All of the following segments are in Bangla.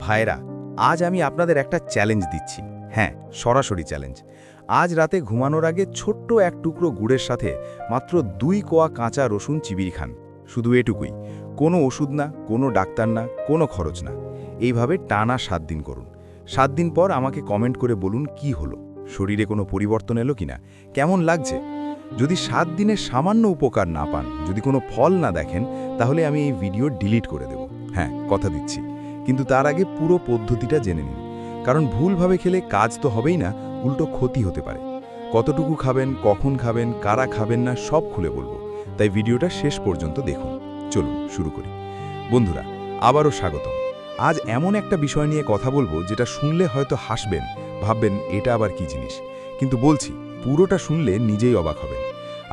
ভাইরা, আজ আমি আপনাদের একটা চ্যালেঞ্জ দিচ্ছি। হ্যাঁ, সরাসরি চ্যালেঞ্জ। আজ রাতে ঘুমানোর আগে ছোট্ট এক টুকরো গুড়ের সাথে মাত্র 2 কোয়া কাঁচা রসুন চিবিয়ে খান। শুধু এটুকুই। কোনো ওষুধ না, কোনো ডাক্তার না, কোনো খরচ না। এইভাবে টানা 7 দিন করুন। 7 দিন পর আমাকে কমেন্ট করে বলুন কি হলো, শরীরে কোনো পরিবর্তন এলো কিনা, কেমন লাগছে। যদি 7 দিনে সামান্য উপকার না পান, যদি কোনো ফল না দেখেন, তাহলে আমি এই ভিডিও ডিলিট করে দেব। হ্যাঁ, কথা দিচ্ছি। কিন্তু তার আগে পুরো পদ্ধতিটা জেনে নিন, কারণ ভুলভাবে খেলে কাজ তো হবেই না, উল্টো ক্ষতি হতে পারে। কতটুকু খাবেন, কখন খাবেন, কারা খাবেন না, সব খুলে বলবো। তাই ভিডিওটা শেষ পর্যন্ত দেখুন। চলুন শুরু করি। বন্ধুরা, আবারও স্বাগতম। আজ এমন একটা বিষয় নিয়ে কথা বলবো যেটা শুনলে হয়তো হাসবেন, ভাববেন এটা আবার কি জিনিস, কিন্তু বলছি পুরোটা শুনলে নিজেই অবাক হবেন।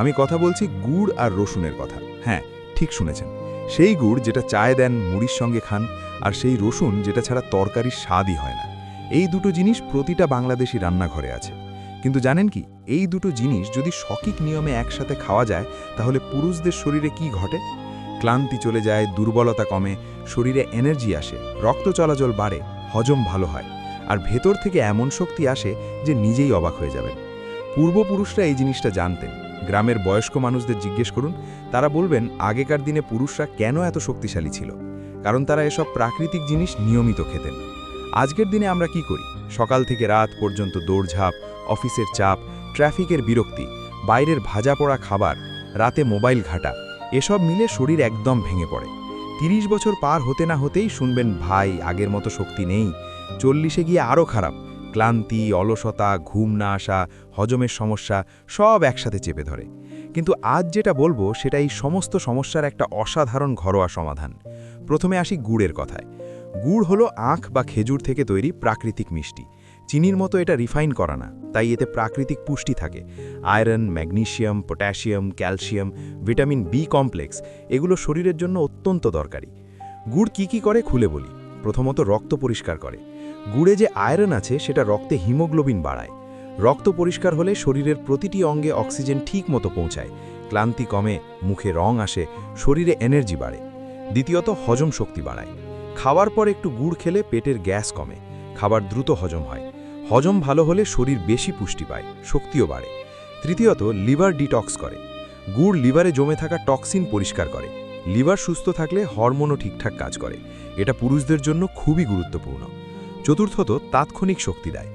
আমি কথা বলছি গুড় আর রসুনের কথা। হ্যাঁ, ঠিক শুনেছেন। সেই গুড় যেটা চায়ে দেন, মুড়ির সঙ্গে খান, আর সেই রসুন যেটা ছাড়া তরকারির স্বাদই হয় না। এই দুটো জিনিস প্রতিটা বাংলাদেশি রান্নাঘরে আছে। কিন্তু জানেন কি, এই দুটো জিনিস যদি সঠিক নিয়মে একসাথে খাওয়া যায়, তাহলে পুরুষদের শরীরে কি ঘটে? ক্লান্তি চলে যায়, দুর্বলতা কমে, শরীরে এনার্জি আসে, রক্ত চলাচল বাড়ে, হজম ভালো হয়, আর ভেতর থেকে এমন শক্তি আসে যে নিজেই অবাক হয়ে যাবেন। পূর্বপুরুষরা এই জিনিসটা জানতেন। গ্রামের বয়স্ক মানুষদের জিজ্ঞেস করুন, তারা বলবেন আগেকার দিনে পুরুষরা কেন এত শক্তিশালী ছিল, কারণ তারা এসব প্রাকৃতিক জিনিস নিয়মিত খেতেন। আজকের দিনে আমরা কি করি? সকাল থেকে রাত পর্যন্ত দৌড়ঝাঁপ, অফিসের চাপ, ট্রাফিকের বিরক্তি, বাইরের ভাজা পোড়া খাবার, রাতে মোবাইল ঘাটা, এসব মিলে শরীর একদম ভেঙে পড়ে। 30 বছর পার হতে না হতেই শুনবেন ভাই আগের মতো শক্তি নেই। 40-এ গিয়ে আরও খারাপ, ক্লান্তি, অলসতা, ঘুম না আসা, হজমের সমস্যা সব একসাথে চেপে ধরে। কিন্তু আজ যেটা বলবো সেটা এই সমস্ত সমস্যার একটা অসাধারণ ঘরোয়া সমাধান। প্রথমে আসি গুড়ের কথায়। গুড় হলো আখ বা খেজুর থেকে তৈরি প্রাকৃতিক মিষ্টি। চিনির মতো এটা রিফাইন করা না, তাই এতে প্রাকৃতিক পুষ্টি থাকে। Iron, magnesium, potassium, calcium, vitamin B complex, এগুলো শরীরের জন্য অত্যন্ত দরকারি। গুড় কি করে খুলে বলি। প্রথমত রক্ত পরিষ্কার করে। গুড়ে যে আয়রন আছে সেটা রক্তে হিমোগ্লোবিন বাড়ায়। রক্ত পরিষ্কার হলে শরীরের প্রতিটি অঙ্গে অক্সিজেন ঠিক মতো পৌঁছায়, ক্লান্তি কমে, মুখে রং আসে, শরীরে এনার্জি বাড়ে। দ্বিতীয়ত হজম শক্তি বাড়ায়। খাওয়ার পর একটু গুড় খেলে পেটের গ্যাস কমে, খাবার দ্রুত হজম হয়। হজম ভালো হলে শরীর বেশি পুষ্টি পায়, শক্তিও বাড়ে। তৃতীয়ত লিভার ডিটক্স করে। গুড় লিভারে জমে থাকা টক্সিন পরিষ্কার করে। লিভার সুস্থ থাকলে হরমোনও ঠিকঠাক কাজ করে। এটা পুরুষদের জন্য খুবই গুরুত্বপূর্ণ। চতুর্থত তাৎক্ষণিক শক্তি দেয়।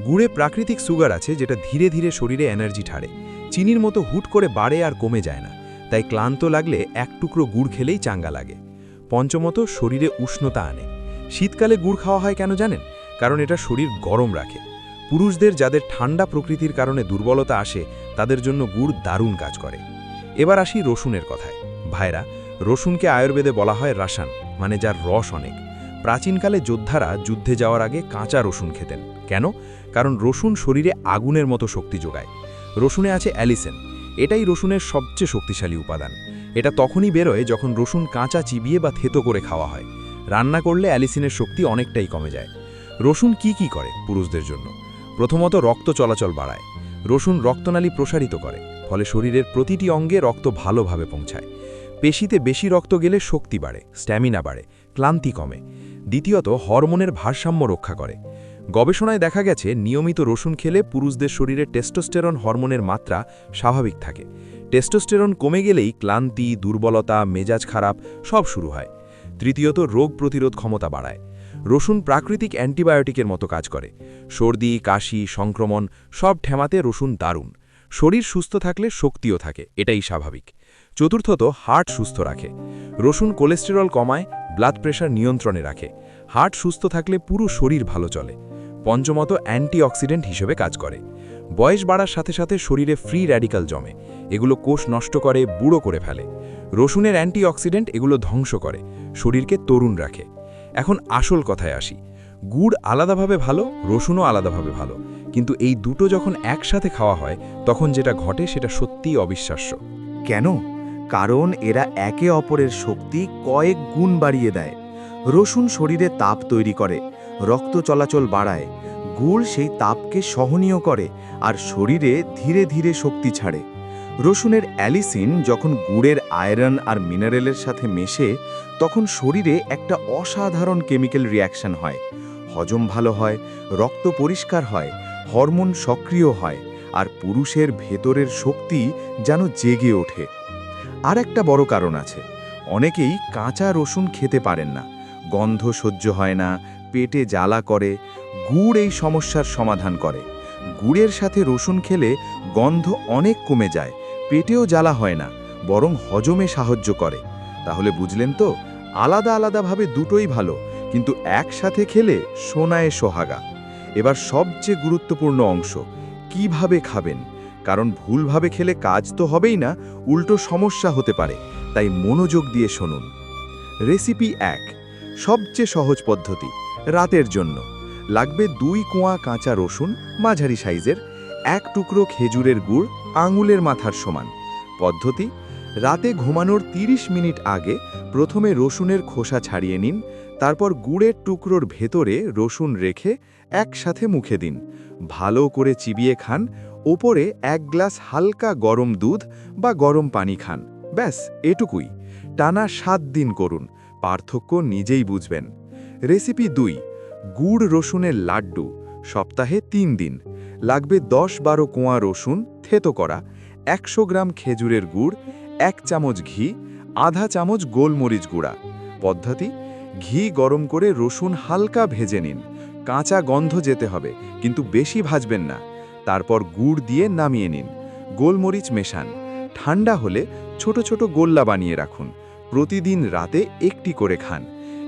গুড়ে প্রাকৃতিক সুগার আছে যেটা ধীরে ধীরে শরীরে এনার্জি ছাড়ে। চিনির মতো হুট করে বাড়ে আর কমে যায় না, তাই ক্লান্ত লাগলে এক টুকরো গুড় খেলেই চাঙ্গা লাগে। পঞ্চমত শরীরে উষ্ণতা আনে। শীতকালে গুড় খাওয়া হয় কেন জানেন? কারণ এটা শরীর গরম রাখে। পুরুষদের যাদের ঠান্ডা প্রকৃতির কারণে দুর্বলতা আসে, তাদের জন্য গুড় দারুণ কাজ করে। এবার আসি রসুনের কথায়। ভাইরা, রসুনকে আয়ুর্বেদে বলা হয় রাসান, মানে যার রস অনেক। প্রাচীনকালে যোদ্ধারা যুদ্ধে যাওয়ার আগে কাঁচা রসুন খেতেন। কেন? কারণ রসুন শরীরে আগুনের মতো শক্তি যোগায়। রসুনে আছে অ্যালিসেন, এটাই রসুনের সবচেয়ে শক্তিশালী উপাদান। এটা তখনই বেরোয় যখন রসুন কাঁচা চিবিয়ে বা থেতো করে খাওয়া হয়। রান্না করলে অ্যালিসিনের শক্তি অনেকটাই কমে যায়। রসুন কি করে পুরুষদের জন্য? প্রথমত রক্ত চলাচল বাড়ায়। রসুন রক্তনালী প্রসারিত করে, ফলে শরীরের প্রতিটি অঙ্গে রক্ত ভালোভাবে পৌঁছায়। পেশিতে বেশি রক্ত গেলে শক্তি বাড়ে, স্ট্যামিনা বাড়ে, ক্লান্তি কমে। দ্বিতীয়ত হরমোনের ভারসাম্য রক্ষা করে। গবেষণায় দেখা গেছে নিয়মিত রসুন খেলে পুরুষদের শরীরে টেস্টোস্টেরন হরমোনের মাত্রা স্বাভাবিক থাকে। টেস্টোস্টেরন কমে গেলেই ক্লান্তি, দুর্বলতা, মেজাজ খারাপ সব শুরু হয়। তৃতীয়ত রোগ প্রতিরোধ ক্ষমতা বাড়ায়। রসুন প্রাকৃতিক অ্যান্টিবায়োটিকের মতো কাজ করে। সর্দি, কাশি, সংক্রমণ সব ঠেমাতে রসুন দারুণ। শরীর সুস্থ থাকলে শক্তিও থাকে, এটাই স্বাভাবিক। চতুর্থত হার্ট সুস্থ রাখে। রসুন কোলেস্টেরল কমায়, ব্লাড প্রেশার নিয়ন্ত্রণে রাখে। হার্ট সুস্থ থাকলে পুরো শরীর ভালো চলে। পঞ্চমত অ্যান্টিঅক্সিডেন্ট হিসেবে কাজ করে। বয়স বাড়ার সাথে সাথে শরীরে ফ্রি র্যাডিক্যাল জমে, এগুলো কোষ নষ্ট করে, বুড়ো করে ফেলে। রসুনের অ্যান্টিঅক্সিডেন্ট এগুলো ধ্বংস করে, শরীরকে তরুণ রাখে। এখন আসল কথায় আসি। গুড় আলাদাভাবে ভালো, রসুনও আলাদাভাবে ভালো, কিন্তু এই দুটো যখন একসাথে খাওয়া হয় তখন যেটা ঘটে সেটা সত্যিই অবিশ্বাস্য। কেন? কারণ এরা একে অপরের শক্তি কয়েক গুণ বাড়িয়ে দেয়। রসুন শরীরে তাপ তৈরি করে, রক্ত চলাচল বাড়ায়। গুড় সেই তাপকে সহনীয় করে আর শরীরে ধীরে ধীরে শক্তি ছাড়ে। রসুনের অ্যালিসিন যখন গুড়ের আয়রন আর মিনারেলের সাথে মেশে তখন শরীরে একটা অসাধারণ কেমিক্যাল রিয়াকশন হয়। হজম ভালো হয়, রক্ত পরিষ্কার হয়, হরমোন সক্রিয় হয়, আর পুরুষের ভেতরের শক্তি যেন জেগে ওঠে। আর একটা বড় কারণ আছে, অনেকেই কাঁচা রসুন খেতে পারেন না, গন্ধ সহ্য হয় না, পেটে জ্বালা করে। গুড় এই সমস্যার সমাধান করে। গুড়ের সাথে রসুন খেলে গন্ধ অনেক কমে যায়, পেটেও জ্বালা হয় না, বরং হজমে সাহায্য করে। তাহলে বুঝলেন তো, আলাদা আলাদাভাবে দুটোই ভালো, কিন্তু একসাথে খেলে সোনায় সোহাগা। এবার সবচেয়ে গুরুত্বপূর্ণ অংশ, কিভাবে খাবেন। কারণ ভুলভাবে খেলে কাজ তো হবেই না, উল্টো সমস্যা হতে পারে। তাই মনোযোগ দিয়ে শুনুন। রেসিপি 1, সবচেয়ে সহজ পদ্ধতি, রাতের জন্য। লাগবে 2 কোয়া কাঁচা রসুন মাঝারি সাইজের, 1 টুকরো খেজুরের গুড় আঙুলের মাথার সমান। পদ্ধতি: রাতে ঘুমানোর 30 মিনিট আগে প্রথমে রসুনের খোসা ছাড়িয়ে নিন, তারপর গুড়ের টুকরোর ভেতরে রসুন রেখে একসাথে মুখে দিন। ভালো করে চিবিয়ে খান। ওপরে 1 গ্লাস হালকা গরম দুধ বা গরম পানি খান। ব্যাস, এটুকুই। টানা 7 দিন করুন, পার্থক্য নিজেই বুঝবেন। রেসিপি 2, গুড় রসুনের লাড্ডু, সপ্তাহে 3 দিন। লাগবে 10-12 কোয়া রসুন থেতো করা, 100 গ্রাম খেজুরের গুড়, 1 চামচ ঘি, আধা চামচ গোলমরিচ গুঁড়া। পদ্ধতি: ঘি গরম করে রসুন হালকা ভেজে নিন, কাঁচা গন্ধ যেতে হবে, কিন্তু বেশি ভাজবেন না। তারপর গুড় দিয়ে নামিয়ে নিন, গোলমরিচ মেশান। ঠান্ডা হলে ছোট ছোট গোল্লা বানিয়ে রাখুন, প্রতিদিন রাতে একটি করে খান।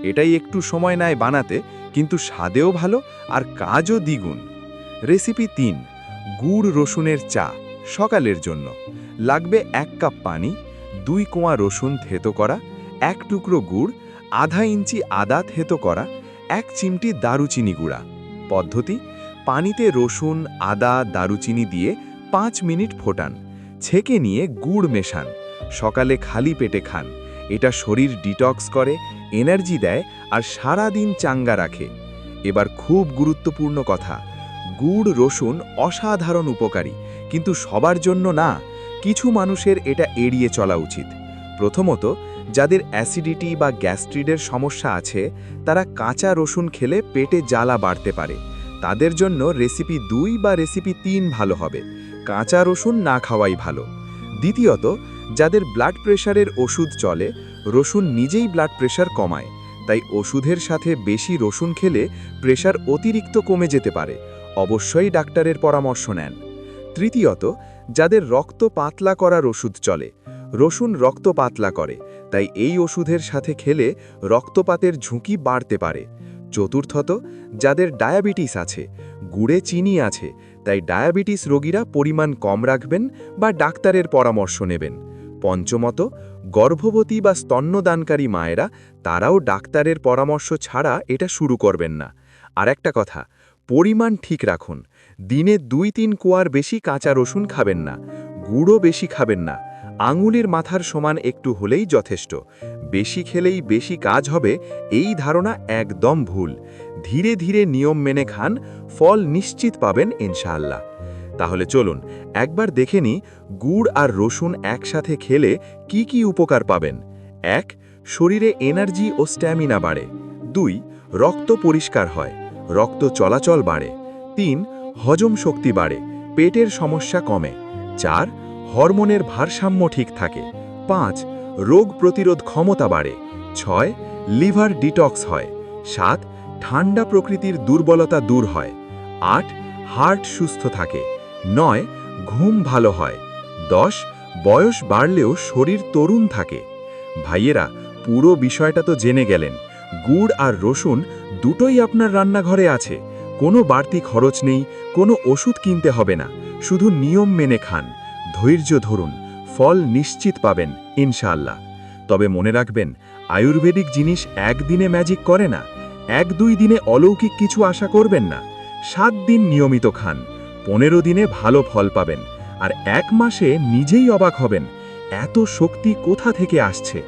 এটাই একটু সময় নেয় বানাতে, কিন্তু স্বাদেও ভালো আর কাজও দ্বিগুণ। রেসিপি 3, গুড় রসুনের চা, সকালের জন্য। লাগবে 1 কাপ পানি, 2 কোয়া রসুন থেতো করা, 1 টুকরো গুড়, আধা ইঞ্চি আদা থেতো করা, 1 চিমটি দারুচিনি গুঁড়া। পদ্ধতি: পানিতে রসুন, আদা, দারুচিনি দিয়ে 5 মিনিট ফোটান, ছেঁকে নিয়ে গুড় মেশান। সকালে খালি পেটে খান। এটা শরীর ডিটক্স করে, এনার্জি দেয় আর সারা দিন চাঙ্গা রাখে। এবার খুব গুরুত্বপূর্ণ কথা, গুড় রসুন অসাধারণ উপকারী, কিন্তু সবার জন্য না। কিছু মানুষের এটা এড়িয়ে চলা উচিত। প্রথমত, যাদের অ্যাসিডিটি বা গ্যাস্ট্রিডের সমস্যা আছে, তারা কাঁচা রসুন খেলে পেটে জ্বালা বাড়তে পারে। তাদের জন্য রেসিপি 2 বা রেসিপি 3 ভালো হবে, কাঁচা রসুন না খাওয়াই ভালো। দ্বিতীয়ত, যাদের ব্লাড প্রেশারের ওষুধ চলে, রসুন নিজেই ব্লাড প্রেশার কমায়, তাই ওষুধের সাথে বেশি রসুন খেলে প্রেশার অতিরিক্ত কমে যেতে পারে। অবশ্যই ডাক্তারের পরামর্শ নেন। তৃতীয়ত, যাদের রক্ত পাতলা করার ওষুধ চলে, রসুন রক্ত পাতলা করে, তাই এই ওষুধের সাথে খেলে রক্তপাতের ঝুঁকি বাড়তে পারে। চতুর্থত, যাদের ডায়াবেটিস আছে, গুড়ে চিনি আছে, তাই ডায়াবেটিস রোগীরা পরিমাণ কম রাখবেন বা ডাক্তারের পরামর্শ নেবেন। পঞ্চমত, গর্ভবতী বা স্তন্যদানকারী মায়েরা, তারাও ডাক্তারের পরামর্শ ছাড়া এটা শুরু করবেন না। আর একটা কথা, পরিমাণ ঠিক রাখুন। দিনে 2-3 কোয়ার বেশি কাঁচা রসুন খাবেন না, গুড়ও বেশি খাবেন না। আঙুলের মাথার সমান একটু হলেই যথেষ্ট। বেশি খেলেই বেশি কাজ হবে, এই ধারণা একদম ভুল। ধীরে ধীরে নিয়ম মেনে খান, ফল নিশ্চিত পাবেন ইনশাআল্লাহ। তাহলে চলুন একবার দেখে নিই গুড় আর রসুন একসাথে খেলে কি কি উপকার পাবেন। 1, শরীরে এনার্জি ও স্ট্যামিনা বাড়ে। 2, রক্ত পরিষ্কার হয়, রক্ত চলাচল বাড়ে। 3, হজম শক্তি বাড়ে, পেটের সমস্যা কমে। 4, হরমোনের ভারসাম্য ঠিক থাকে। 5, রোগ প্রতিরোধ ক্ষমতা বাড়ে। 6, লিভার ডিটক্স হয়। 7, ঠান্ডা প্রকৃতির দুর্বলতা দূর হয়। 8, হার্ট সুস্থ থাকে। 9, ঘুম ভালো হয়। 10, বয়স বাড়লেও শরীর তরুণ থাকে। ভাইয়েরা, পুরো বিষয়টা তো জেনে গেলেন। গুড় আর রসুন দুটোই আপনার রান্নাঘরে আছে, কোনো বাড়তি খরচ নেই, কোনো ওষুধ কিনতে হবে না। শুধু নিয়ম মেনে খান, ধৈর্য ধরুন, ফল নিশ্চিত পাবেন ইনশাআল্লাহ। তবে মনে রাখবেন, আয়ুর্বেদিক জিনিস একদিনে ম্যাজিক করে না। 1-2 দিনে অলৌকিক কিছু আশা করবেন না। 7 দিন নিয়মিত খান, 15 দিনে ভালো ফল পাবেন, আর 1 মাসে নিজেই অবাক হবেন এত শক্তি কোথা থেকে আসছে।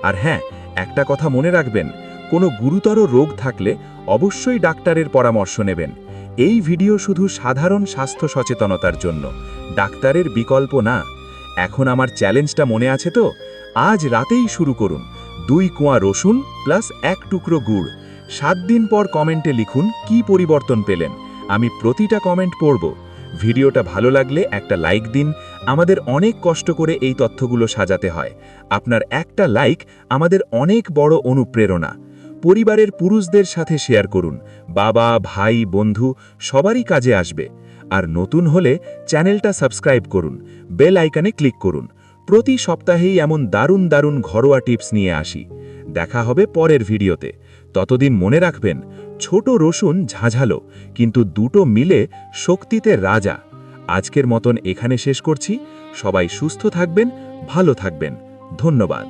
আর হ্যাঁ, একটা কথা মনে রাখবেন, কোনো গুরুতর রোগ থাকলে অবশ্যই ডাক্তারের পরামর্শ নেবেন। এই ভিডিও শুধু সাধারণ স্বাস্থ্য সচেতনতার জন্য, ডাক্তারের বিকল্প না। এখন আমার চ্যালেঞ্জটা মনে আছে তো? আজ রাতেই শুরু করুন। 2 কোয়া রসুন প্লাস 1 টুকরো গুড়। 7 দিন পর কমেন্টে লিখুন কি পরিবর্তন পেলেন। আমি প্রতিটা কমেন্ট পড়ব। ভিডিওটা ভালো লাগলে একটা লাইক দিন। আমাদের অনেক কষ্ট করে এই তথ্যগুলো সাজাতে হয়। আপনার একটা লাইক আমাদের অনেক বড় অনুপ্রেরণা। পরিবারের পুরুষদের সাথে শেয়ার করুন। বাবা, ভাই, বন্ধু সবারই কাজে আসবে। আর নতুন হলে চ্যানেলটা সাবস্ক্রাইব করুন, বেল আইকনে ক্লিক করুন। প্রতি সপ্তাহেই এমন দারুণ দারুণ ঘরোয়া টিপস নিয়ে আসি। দেখা হবে পরের ভিডিওতে। ততদিন মনে রাখবেন, ছোট রসুন ঝাঁঝালো, কিন্তু দুটো মিলে শক্তিতে রাজা। আজকের মতন এখানে শেষ করছি। সবাই সুস্থ থাকবেন, ভালো থাকবেন। ধন্যবাদ।